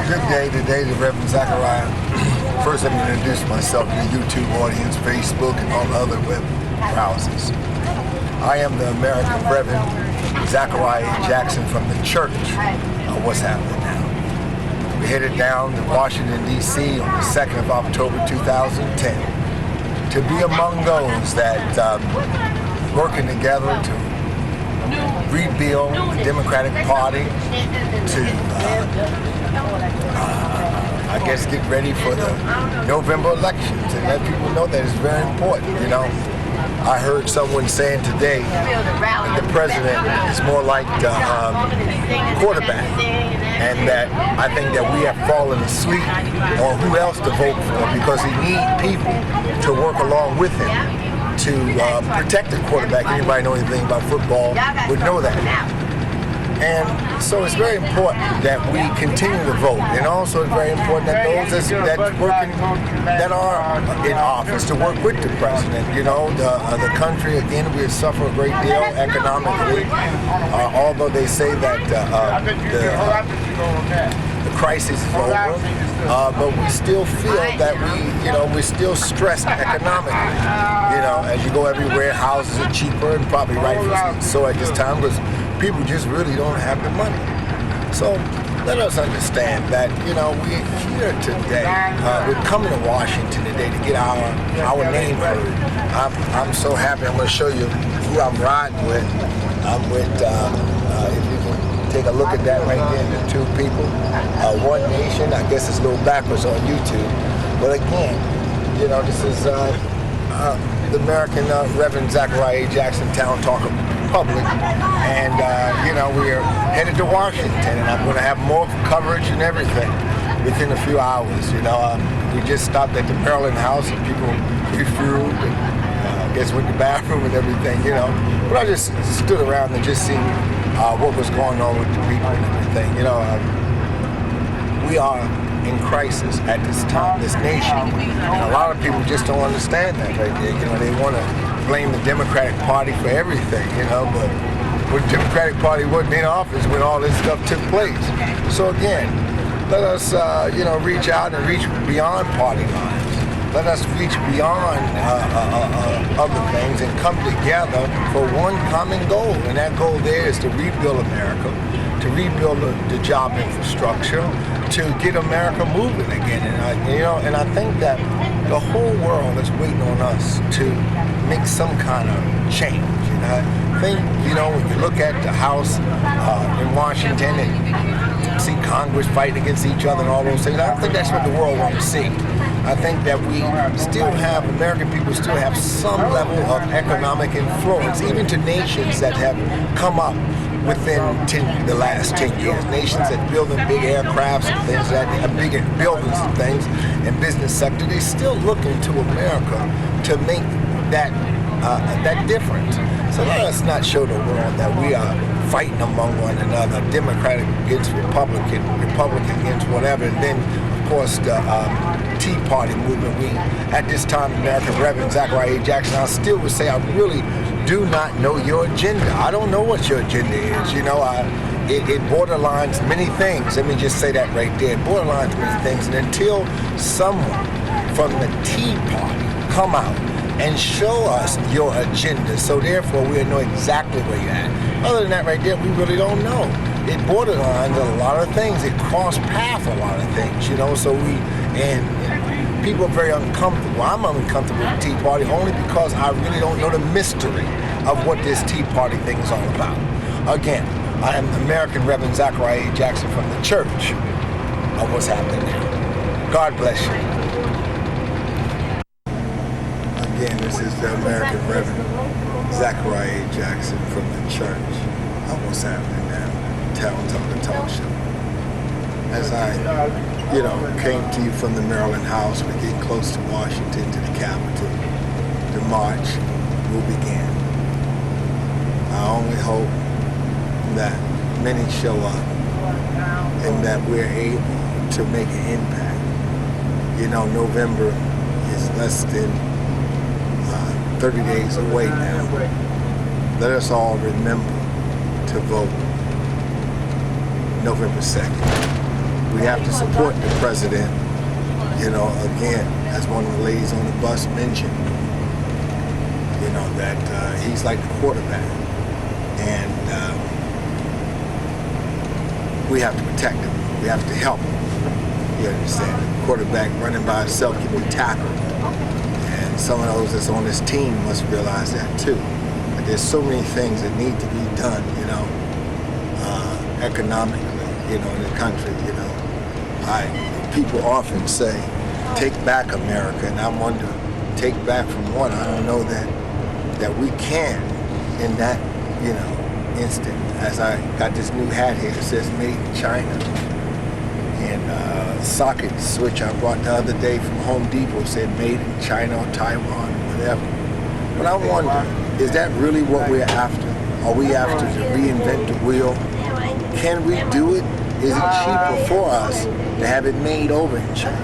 Good day. Today, the Reverend Zachariah. First, let me introduce myself to the YouTube audience, Facebook, and all the other web browsers. I am the American Reverend Zachariah Jackson from the Church of What's Happening Now. We headed down to Washington, D.C. on the 2nd of October 2010 to be among those that working together to rebuild the Democratic Party, to I guess get ready for the November elections and let people know that it's very important. You know, I heard someone saying today that the president is more like the quarterback, and that I think that we have fallen asleep on who else to vote for, because he needs people to work along with him to protect the quarterback. Anybody know anything about football would know that. And so it's very important that we continue to vote, and also it's very important that those that are in office to work with the president. You know, the country, again, we suffer a great deal economically, although they say that the crisis is over, but we still feel that we're still stressed economically. You know, as you go everywhere, houses are cheaper, and probably rightfully so at this time, because people just really don't have the money. So let us understand that, you know, we're here today. We're coming to Washington today to get our name heard. I'm so happy. I'm going to show you who I'm riding with. I'm with, if you can take a look at that right there, the two people. One Nation. I guess it's a little backwards on YouTube. But again, you know, this is the American Reverend Zachariah Jackson Town Talker Public, and you know, we're headed to Washington, and I'm going to have more coverage and everything within a few hours. You know, we just stopped at the Maryland House, and people refueled, and I guess went to the bathroom and everything. You know, but I just stood around and just seen what was going on with the people and everything. You know, we are in crisis at this time, this nation, and a lot of people just don't understand that right there. You know, they want to blame the Democratic Party for everything, you know, but the Democratic Party wasn't in office when all this stuff took place. So again, let us, you know, reach out and reach beyond party lines. Let us reach beyond other things and come together for one common goal, and that goal there is to rebuild America, to rebuild the job infrastructure, to get America moving again. And I think that the whole world is waiting on us to make some kind of change. And I think, you know, when you look at the House in Washington and see Congress fighting against each other and all those things, I don't think that's what the world wants to see. I think that we still have, American people still have some level of economic influence, even to nations that have come up within the last 10 years. Nations that building big aircrafts and things that have big buildings and things and business sector, they still looking to America to make that difference. So let us not show the world that we are fighting among one another, Democratic against Republican against whatever. And then, of course, the Tea Party movement. We, at this time, American Reverend Zachariah Jackson, I still would say I really do not know your agenda. I don't know what your agenda is. You know, it borderlines many things. Let me just say that right there. It borderlines many things. And until someone from the Tea Party come out and show us your agenda, so therefore we'll know exactly where you're at. Other than that right there, we really don't know. It borderlines a lot of things. It cross paths a lot of things, you know, so people are very uncomfortable. I'm uncomfortable with the Tea Party only because I really don't know the mystery of what this Tea Party thing is all about. Again, I am the American Reverend Zachariah Jackson from the Church of What's Happening Now. God bless you. Again, this is the American Reverend Zachariah Jackson from the Church of What's Happening Now. Talk show. As I, you know, came to you from the Maryland House, we're getting close to Washington, to the Capitol. The march will begin. I only hope that many show up and that we're able to make an impact. You know, November is less than 30 days away now. Let us all remember to vote November 2nd. we have to support the president. You know, again, as one of the ladies on the bus mentioned, you know, that he's like the quarterback. And we have to protect him. We have to help him. You understand? The quarterback running by himself can be tackled. And some of those that's on this team must realize that too. But there's so many things that need to be done, you know, economically, you know, in the country, you know. People often say, take back America, and I wonder, take back from what? I don't know that we can in that, you know, instant. As I got this new hat here that says Made in China, and socket switch I bought the other day from Home Depot said Made in China or Taiwan or whatever. But I wonder, is that really what we're after? Are we after to reinvent the wheel? Can we do it? Is it cheaper for us to have it made over in China?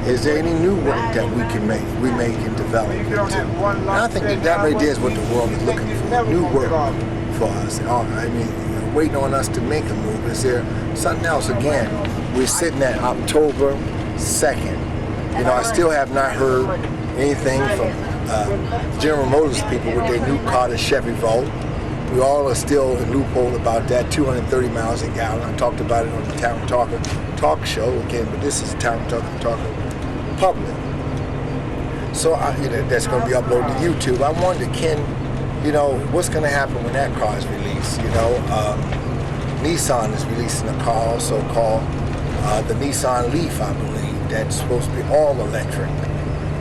Is there any new work that we can make and develop into? And I think that right there is what the world is looking for, new work for us. I mean, waiting on us to make a move. Is there something else? Again, we're sitting at October 2nd. You know, I still have not heard anything from General Motors people with their new car, the Chevy Volt. We all are still in loophole about that, 230 miles a gallon. I talked about it on the Town Talker talk show again, but this is Town Talker Public. So you know, that's going to be uploaded to YouTube. I wonder, you know, what's going to happen when that car is released? You know, Nissan is releasing a car also called the Nissan Leaf, I believe, that's supposed to be all electric.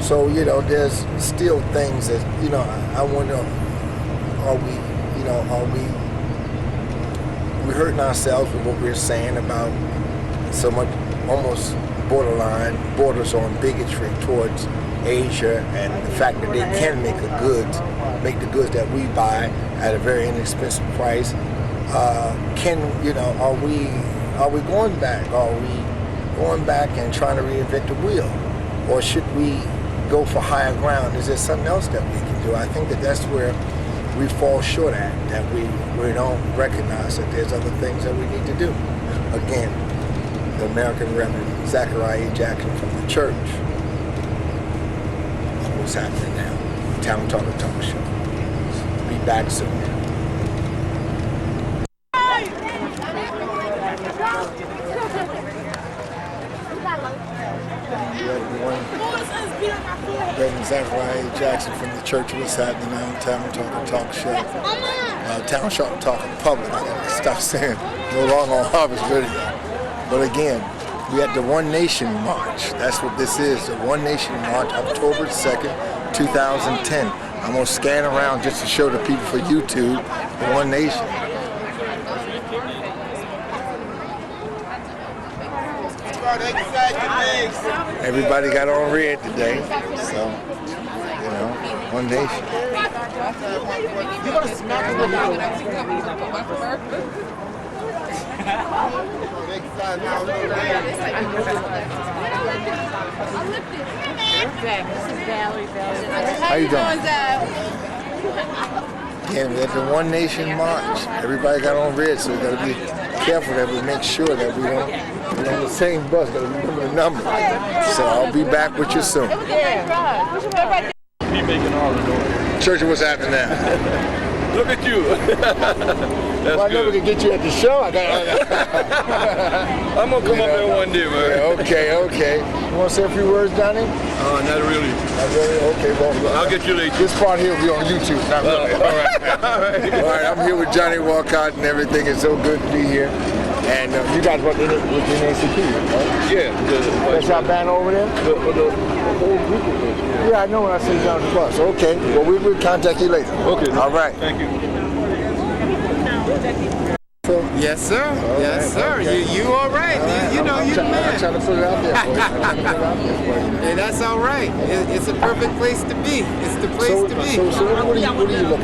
So, you know, there's still things that, you know, I wonder, are we hurting ourselves with what we're saying about so much, almost borders on bigotry towards Asia, and the fact that they can make the goods that we buy at a very inexpensive price. You know, are we going back? Are we going back and trying to reinvent the wheel? Or should we go for higher ground? Is there something else that we can do? I think that's where we fall short at, that we don't recognize that there's other things that we need to do. Again, the American Reverend Zachariah Jackson from the church. That's what's happening now. Town Talker Talk Show. Be back soon. Reverend Zachariah Jackson from the church. What's happening now? Town Talker Talk Show. Town Talker Public. I gotta stop saying no longer on Harvest Radio. But again, we had the One Nation March. That's what this is. The One Nation March, October 2nd, 2010. I'm gonna scan around just to show the people for YouTube the One Nation. Everybody got on red today, so, you know, One Nation. You're gonna smack it with How you doing? Yeah, we had the One Nation March. Everybody got on red, so we got to be careful that we make sure that we don't get on the same bus, got to remember the number. So I'll be back with you soon. Church, what's happening now? Look at you. That's I never can get you at the show. I'm gonna come up there one day, man. Yeah, okay. You want to say a few words, Johnny? Not really. Not really? Okay, well, I'll get you later. This part here will be on YouTube, not really. All right. All right, I'm here with Johnny Walcott and everything. It's so good to be here. And you guys went with the NACP, right? Yeah. That's our band over there? The whole group of us. Yeah, I know when I see you down the bus. Okay, well, we'll contact you later. Okay. All right. Thank you. Yes, sir. Yes, sir. Okay. You all right? You know, you're the man. I'm trying to put it out there for you. Hey, that's all right. It's a perfect place to be. It's the place to be. So what are you looking for?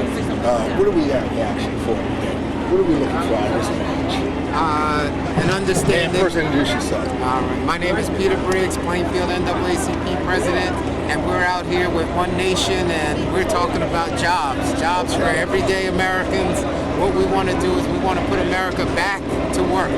What are we actually for? What are we looking for out of this match? An understanding. And first introduce yourself. All right. My name is Peter Briggs, Plainfield NAACP president, and we're out here with One Nation, and we're talking about jobs for everyday Americans. What we want to do is we want to put America back to work.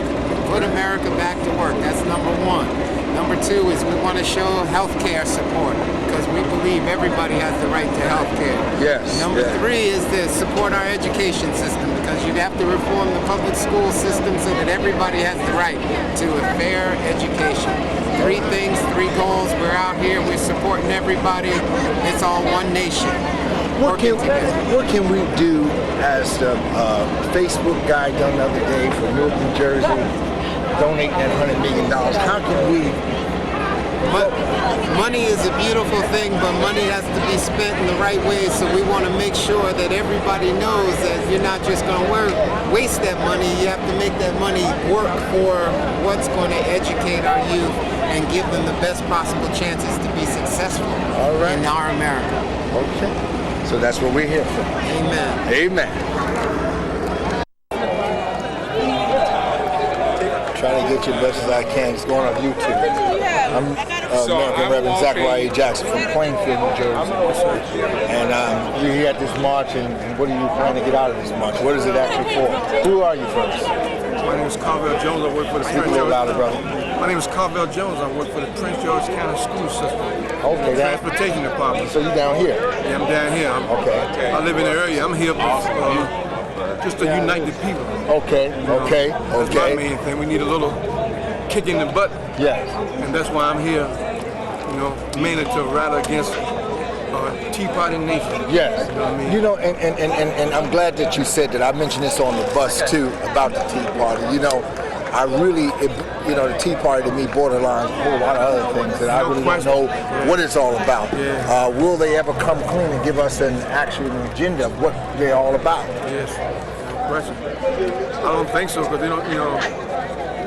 put America back to work. That's number one. Number two is we want to show health care support because we believe everybody has the right to health care. Yes. Number three is to support our education system because you'd have to reform the public school system so that everybody has the right to a fair education. Three things, three goals. We're out here, we're supporting everybody. It's all one nation. What can we do as the Facebook guy done the other day for Newark, New Jersey, donating that $100 million? How can we? Money is a beautiful thing, but money has to be spent in the right way, so we want to make sure that everybody knows that you're not just going to waste that money. You have to make that money work for what's going to educate our youth and give them the best possible chances to be successful in our America. Okay. So that's what we're here for. Amen. Amen. Trying to get you as best as I can. It's going on YouTube. I'm American Reverend Zachariah Jackson from Plainfield, New Jersey. And you're here at this march, and what are you trying to get out of this march? What is it actually for? Who are you first? My name is Carvel Jones. I work for the Speak a little louder, brother. My name is Carvel Jones. I work for the Prince George County School System. Okay, Transportation Department. So you're down here? Yeah, I'm down here. Okay. I live in the area. I'm here just to unite the people. Okay, That's my main thing. We need a little kick in the butt. Yes. And that's why I'm here, mainly to rally against Tea Party Nation. Yes. You know what I mean? You know, and I'm glad that you said that. I mentioned this on the bus too about the Tea Party. You know, I really, the Tea Party to me borderlines a whole lot of other things that I really don't know what it's all about. Yeah. Will they ever come clean and give us an actual agenda of what they're all about? Yes. Question. I don't think so because they don't,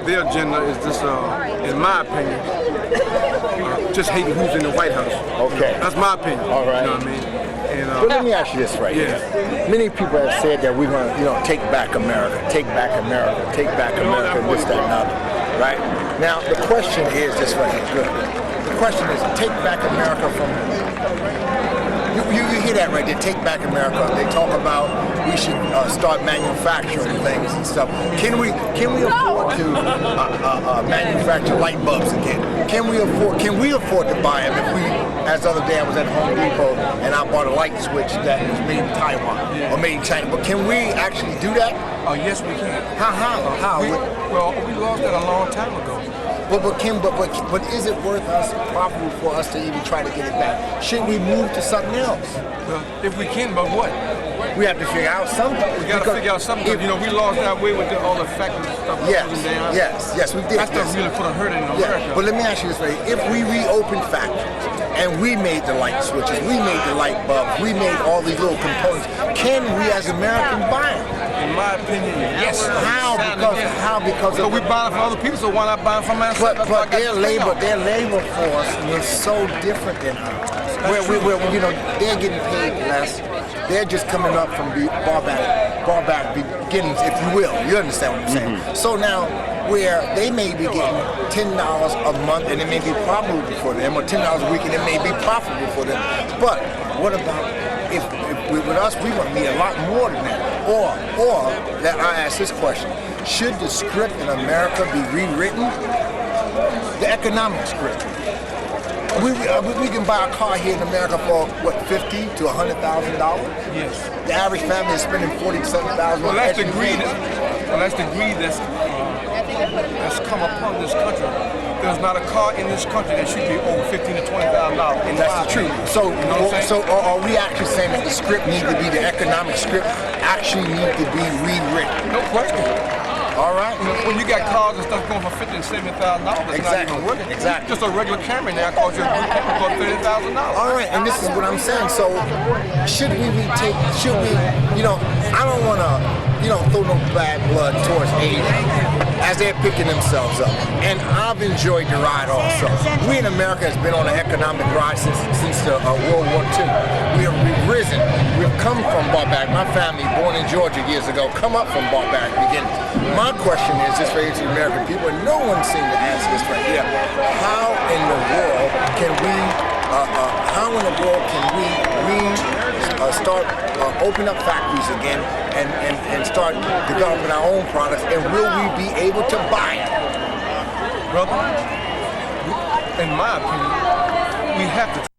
their agenda is just, in my opinion, just hating who's in the White House. Okay. That's my opinion. All right. You know what I mean? And, but let me ask you this right here. Many people have said that we're going to, take back America, take back America, take back America, and this, that, and other. Right? Now, the question is this right here. Good. The question is, take back America from... You hear that right there, take back America. They talk about we should start manufacturing things and stuff. Can we afford to manufacture light bulbs again? Can we afford to buy them if we, as the other day I was at Home Depot and I bought a light switch that was made in Taiwan or made in China. But can we actually do that? Oh, yes, we can. How? We lost that a long time ago. But is it worth us profitable for us to even try to get it back? Should we move to something else? Well, if we can, but what? We have to figure out something. We got to figure out something. We lost that way with all the factories and stuff. Yes, we did. That stuff really put a hurt in America. But let me ask you this way: if we reopened factories and we made the light switches, we made the light bulbs, we made all these little components, can we as Americans buy them? In my opinion, yes. How? Because we buy them from other people, so why not buy them from ourselves? But their labor force is so different than ours. They're getting paid less. They're just coming up from bar-back beginnings, if you will. You understand what I'm saying? Mm-hmm. So now, where they may be getting $10 a month and it may be profitable for them, or $10 a week and it may be profitable for them. But what about if with us, we want to need a lot more than that? Or that I ask this question: should the script in America be rewritten? The economic script. We can buy a car here in America for what, $50,000 to $100,000? Yes. The average family is spending $47,000. Well, that's the greed. That's come upon this country. There's not a car in this country that should be over $15,000 to $20,000. And that's the truth. So are we actually saying that the script needs to be, the economic script actually needs to be rewritten? No question. All right. When you got cars and stuff going for $50,000 and $70,000, that's not even working. Exactly. Just a regular Camry now costs you $30,000. All right, and this is what I'm saying. So, should we, I don't want to, throw no bad blood towards Asia as they're picking themselves up. And I've enjoyed the ride also. We in America has been on an economic ride since the World War II. We've risen. We've come from bar-back. My family, born in Georgia years ago, come up from bar-back beginnings. My question is this right here to the American people, and no one seems to answer this right here. How in the world can we start open up factories again and start developing our own products? And will we be able to buy it? Brother, in my opinion, we have to